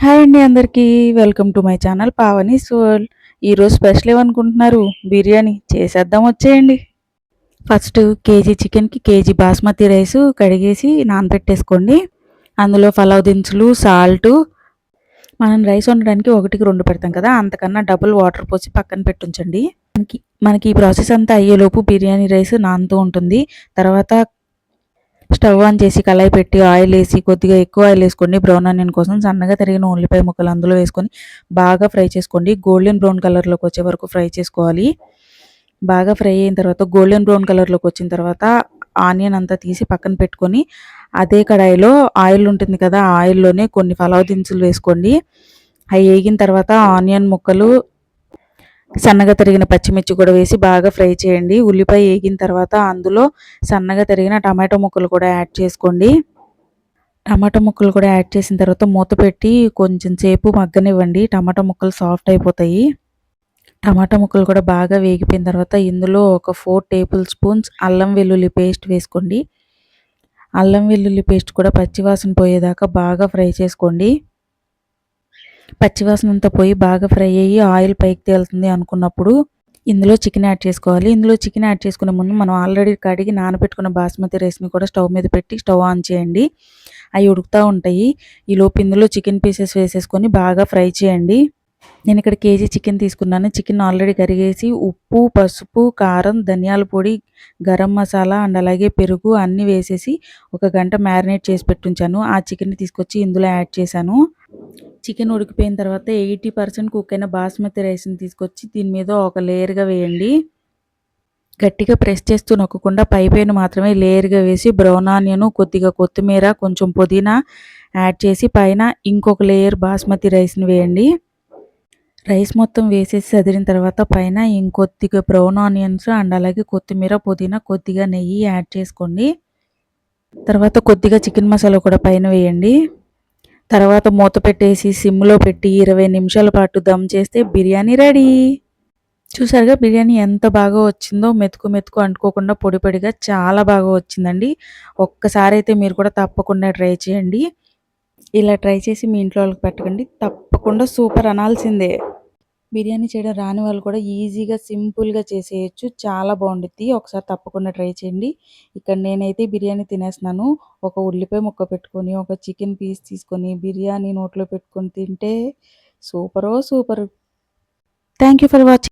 Hi అండి అందరికీ. Welcome to my channel Pavani's world. ఈరోజు స్పెషల్ ఏమనుకుంటున్నారు? బిర్యానీ చేసేద్దాం వచ్చేయండి. ఫస్ట్ కేజీ చికెన్కి కేజీ బాస్మతి రైస్ కడిగేసి నానబెట్టేసుకోండి. అందులో పలావ్ దినుసులు, సాల్టు, మనం రైస్ వండడానికి 1కి 2 పెడతాం కదా, అంతకన్నా డబుల్ వాటర్ పోసి పక్కన పెట్టుంచండి. మనకి ఈ ప్రాసెస్ అంతా అయ్యేలోపు బిర్యానీ రైస్ నానుతూ ఉంటుంది. తర్వాత స్టవ్ ఆన్ చేసి కళాయి పెట్టి ఆయిల్ వేసి కొద్దిగా ఎక్కువ ఆయిల్ వేసుకోండి. బ్రౌన్ ఆనియన్ కోసం సన్నగా తరిగిన ఉల్లిపాయ ముక్కలు అందులో వేసుకొని బాగా ఫ్రై చేసుకోండి. గోల్డెన్ బ్రౌన్ కలర్లోకి వచ్చే వరకు ఫ్రై చేసుకోవాలి. బాగా ఫ్రై అయిన తర్వాత గోల్డెన్ బ్రౌన్ కలర్లోకి వచ్చిన తర్వాత ఆనియన్ అంతా తీసి పక్కన పెట్టుకొని అదే కడాయిలో ఆయిల్ ఉంటుంది కదా, ఆ ఆయిల్లోనే కొన్ని పలావ్ దినుసులు వేసుకోండి. అవి వేగిన తర్వాత ఆనియన్ ముక్కలు, సన్నగా తరిగిన పచ్చిమిర్చి కూడా వేసి బాగా ఫ్రై చేయండి. ఉల్లిపాయ వేగిన తర్వాత అందులో సన్నగా తరిగిన టమాటో ముక్కలు కూడా యాడ్ చేసుకోండి. టమాటో ముక్కలు కూడా యాడ్ చేసిన తర్వాత మూత పెట్టి కొంచెం సేపు మగ్గనివ్వండి. టమాటో ముక్కలు సాఫ్ట్ అయిపోతాయి. టమాటా ముక్కలు కూడా బాగా వేగిపోయిన తర్వాత ఇందులో ఒక 4 టేబుల్ స్పూన్స్ అల్లం వెల్లుల్లి పేస్ట్ వేసుకోండి. అల్లం వెల్లుల్లి పేస్ట్ కూడా పచ్చివాసన పోయేదాకా బాగా ఫ్రై చేసుకోండి. పచ్చివాసన అంతా పోయి బాగా ఫ్రై అయ్యి ఆయిల్ పైకి తేలుతుంది అనుకున్నప్పుడు ఇందులో చికెన్ యాడ్ చేసుకోవాలి. ఇందులో చికెన్ యాడ్ చేసుకునే ముందు మనం ఆల్రెడీ కడిగి నానబెట్టుకున్న బాస్మతి రైస్ని కూడా స్టవ్ మీద పెట్టి స్టవ్ ఆన్ చేయండి. అవి ఉడుకుతూ ఉంటాయి. ఈలోపు ఇందులో చికెన్ పీసెస్ వేసేసుకొని బాగా ఫ్రై చేయండి. నేను ఇక్కడ కేజీ చికెన్ తీసుకున్నాను. చికెన్ ఆల్రెడీ కరిగేసి ఉప్పు, పసుపు, కారం, ధనియాల పొడి, గరం మసాలా అండ్ అలాగే పెరుగు అన్నీ వేసేసి 1 గంట మ్యారినేట్ చేసి పెట్టుంచాను. ఆ చికెన్ని తీసుకొచ్చి ఇందులో యాడ్ చేశాను. చికెన్ ఉడికిపోయిన తర్వాత 80% కుక్ అయిన బాస్మతి రైస్ని తీసుకొచ్చి దీని మీద ఒక లేయర్గా వేయండి. గట్టిగా ప్రెస్ చేస్తూ నొక్కకుండా పైపైన మాత్రమే లేయర్గా వేసి బ్రౌన్ ఆనియన్, కొద్దిగా కొత్తిమీర, కొంచెం పుదీనా యాడ్ చేసి పైన ఇంకొక లేయర్ బాస్మతి రైస్ని వేయండి. రైస్ మొత్తం వేసేసి సదిరిన తర్వాత పైన ఇంకొద్దిగా బ్రౌన్ ఆనియన్స్ అండ్ అలాగే కొత్తిమీర, పుదీనా, కొద్దిగా నెయ్యి యాడ్ చేసుకోండి. తర్వాత కొద్దిగా చికెన్ మసాలా కూడా పైన వేయండి. తర్వాత మూత పెట్టేసి సిమ్లో పెట్టి 20 నిమిషాల పాటు దమ్ చేస్తే బిర్యానీ రెడీ. చూసారుగా బిర్యానీ ఎంత బాగా వచ్చిందో, మెతుకు మెతుకు అంటుకోకుండా పొడి పొడిగా చాలా బాగా వచ్చిందండి. ఒక్కసారి అయితే మీరు కూడా తప్పకుండా ట్రై చేయండి. ఇలా ట్రై చేసి మీ ఇంట్లో వాళ్ళకి పెట్టకండి, తప్పకుండా సూపర్ అనాల్సిందే. బిర్యానీ చేయడం రాని వాళ్ళు కూడా ఈజీగా సింపుల్గా చేసేయచ్చు. చాలా బాగుండిద్ది. ఒకసారి తప్పకుండా ట్రై చేయండి. ఇక్కడ నేనైతే బిర్యానీ తినేస్తున్నాను. ఒక ఉల్లిపాయ ముక్క పెట్టుకొని, ఒక చికెన్ పీస్ తీసుకొని బిర్యానీ నోట్లో పెట్టుకొని తింటే సూపరో super. Thank you for watching.